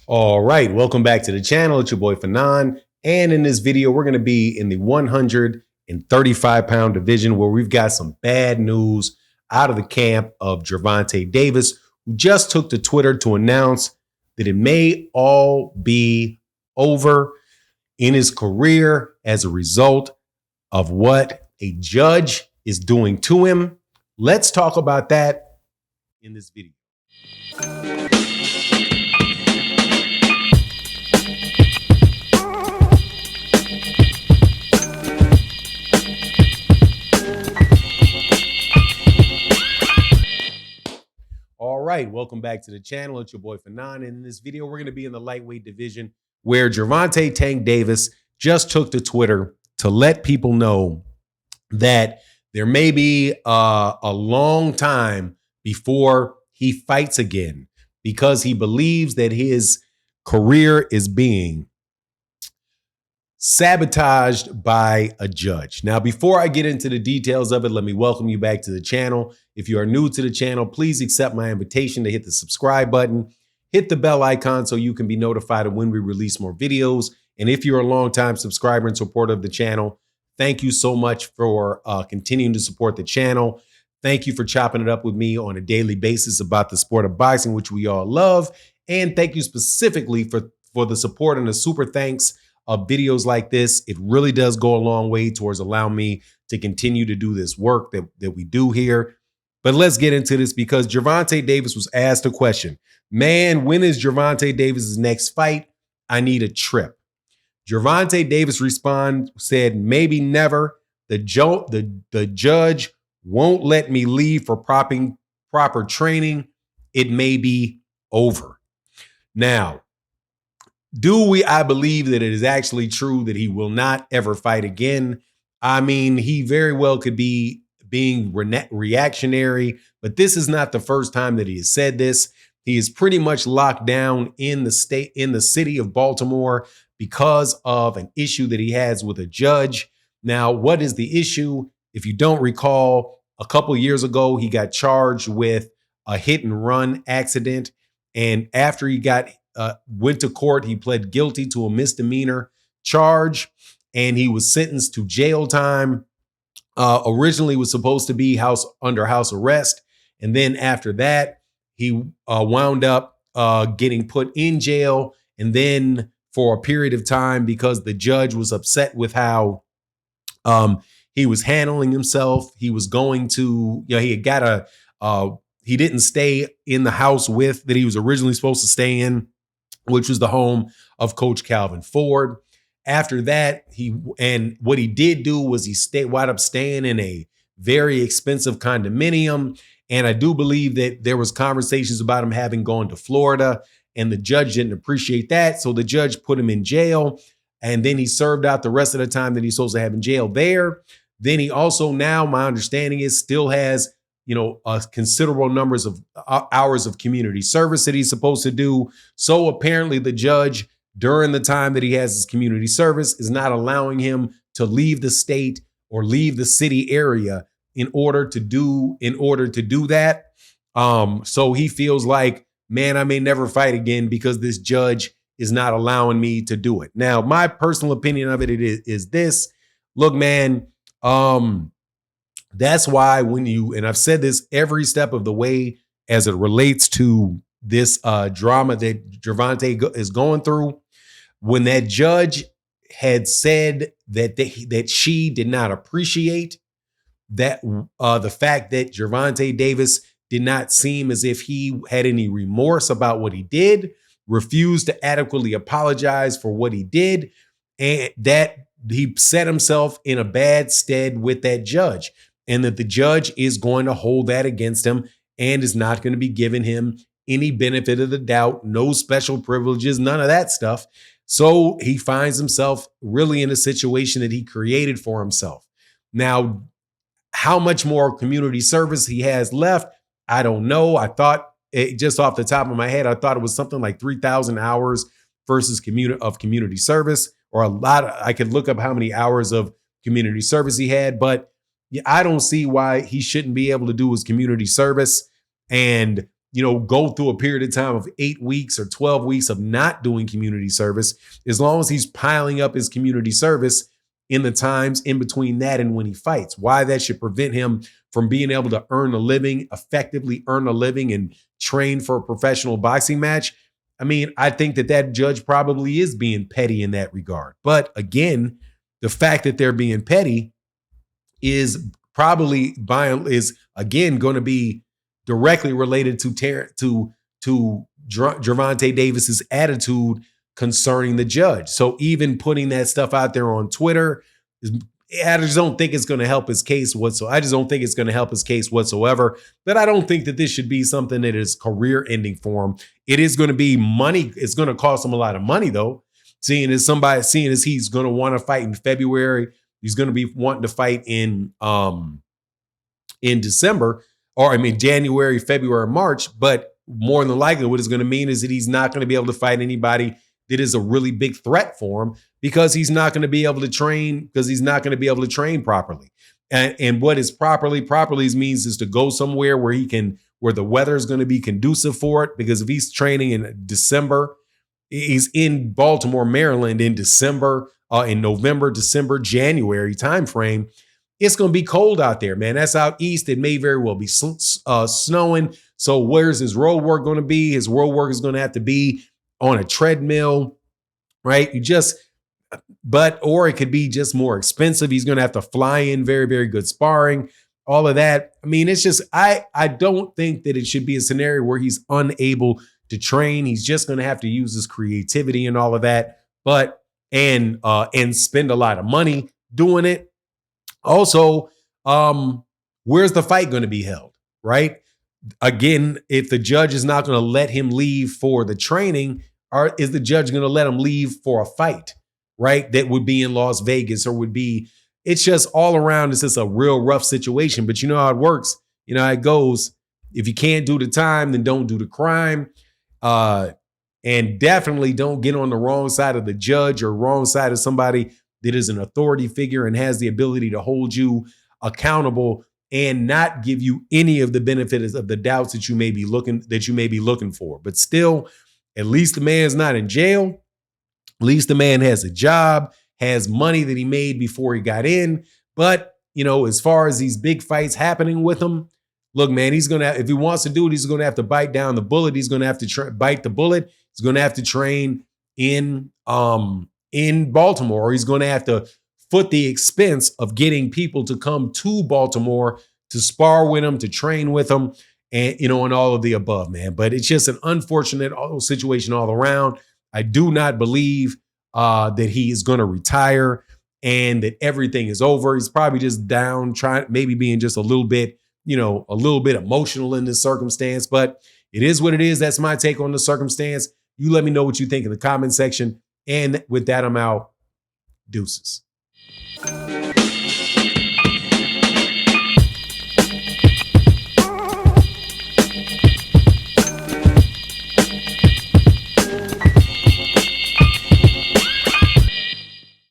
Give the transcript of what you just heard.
All right, welcome back to the channel. It's your boy Fanon. And in this video, we're going to be in the 135-pound division where we've got some bad news out of the camp of Gervonta Davis, who just took to Twitter to announce that it may all be over in his career as a result of what a judge is doing to him. Let's talk about that in this video. All right, welcome back to the channel. It's your boy Fanon. And in this video, we're going to be in the lightweight division where Gervonta Tank Davis just took to Twitter to let people know that there may be a long time before he fights again because he believes that his career is being sabotaged by a judge. Now, before I get into the details of it, let me welcome you back to the channel. If you are new to the channel, please accept my invitation to hit the subscribe button, hit the bell icon so you can be notified of when we release more videos. And if you're a longtime subscriber and supporter of the channel, thank you so much for continuing to support the channel. Thank you for chopping it up with me on a daily basis about the sport of boxing, which we all love. And thank you specifically for the support and the super thanks of videos like this. It really does go a long way towards allowing me to continue to do this work that we do here. But let's get into this because Gervonta Davis was asked a question. Man, when is Gervonta Davis's next fight? I need a trip. Gervonta Davis said, maybe never. The judge won't let me leave for proper training. It may be over. Now, I believe that it is actually true that he will not ever fight again? I mean, he very well could be being reactionary, but this is not the first time that he has said this. He is pretty much locked down in the city of Baltimore because of an issue that he has with a judge. Now, what is the issue? If you don't recall, a couple of years ago, he got charged with a hit and run accident. And after he went to court, he pled guilty to a misdemeanor charge, and he was sentenced to jail time. Originally was supposed to be under house arrest. And then after that, he wound up getting put in jail. And then for a period of time, because the judge was upset with how he was handling himself, he was going to, he didn't stay in the house that he was originally supposed to stay in, which was the home of Coach Calvin Ford. After that, what he did do was he wound up staying in a very expensive condominium. And I do believe that there was conversations about him having gone to Florida, and the judge didn't appreciate that. So the judge put him in jail, and then he served out the rest of the time that he's supposed to have in jail there. Then he also now, my understanding is, still has considerable numbers of hours of community service that he's supposed to do. So apparently the judge, during the time that he has his community service, is not allowing him to leave the state or leave the city area in order to do that. So he feels like, man, I may never fight again because this judge is not allowing me to do it. Now, my personal opinion of it is this. Look, man, that's why and I've said this every step of the way as it relates to this drama that Gervonta is going through, when that judge had said that she did not appreciate that the fact that Gervonta Davis did not seem as if he had any remorse about what he did, refused to adequately apologize for what he did, and that he set himself in a bad stead with that judge, and that the judge is going to hold that against him and is not going to be giving him any benefit of the doubt, no special privileges, none of that stuff. So he finds himself really in a situation that he created for himself. Now, how much more community service he has left, I don't know. I thought, just off the top of my head, I thought it was something like 3,000 hours versus community service, or a lot. I could look up how many hours of community service he had, but I don't see why he shouldn't be able to do his community service. And go through a period of time of 8 weeks or 12 weeks of not doing community service, as long as he's piling up his community service in the times in between that and when he fights. Why that should prevent him from being able to earn a living, effectively earn a living and train for a professional boxing match. I mean, I think that judge probably is being petty in that regard. But again, the fact that they're being petty is again going to be directly related to Gervonta Davis's attitude concerning the judge. So even putting that stuff out there on Twitter, I just don't think it's going to help his case whatsoever. I just don't think it's going to help his case whatsoever. But I don't think that this should be something that is career-ending for him. It is going to be money. It's going to cost him a lot of money, though. Seeing as he's going to want to fight in February, he's going to be wanting to fight in December, or January, February, March. But more than likely, what it's going to mean is that he's not going to be able to fight anybody that is a really big threat for him, because he's not going to be able to train properly. And what is properly means is to go somewhere where where the weather is going to be conducive for it. Because if he's training in December, he's in Baltimore, Maryland in December, in November, December, January timeframe, it's going to be cold out there, man. That's out east. It may very well be snowing. So where's his road work going to be? His road work is going to have to be on a treadmill, right? Or it could be just more expensive. He's going to have to fly in very, very good sparring, all of that. I mean, it's just, I don't think that it should be a scenario where he's unable to train. He's just going to have to use his creativity and all of that, and spend a lot of money doing it. Also, where's the fight going to be held, right? Again, if the judge is not going to let him leave for the training, or is the judge going to let him leave for a fight, right? That would be in Las Vegas, or it's just all around. It's just a real rough situation. But you know how it works. You know how it goes. If you can't do the time, then don't do the crime. And definitely don't get on the wrong side of the judge or wrong side of somebody that is an authority figure and has the ability to hold you accountable and not give you any of the benefits of the doubts that you may be looking for. But still, at least the man's not in jail. At least the man has a job, has money that he made before he got in. But, as far as these big fights happening with him, look, man, if he wants to do it, he's going to have to bite down the bullet. He's going to have to bite the bullet. He's going to have to train in Baltimore, or he's going to have to foot the expense of getting people to come to Baltimore to spar with him, to train with him, and all of the above, man. But it's just an unfortunate situation all around. I do not believe that he is going to retire and that everything is over. He's probably just down, maybe being just a little bit emotional in this circumstance. But it is what it is. That's my take on the circumstance. You let me know what you think in the comment section. And with that, I'm out. Deuces.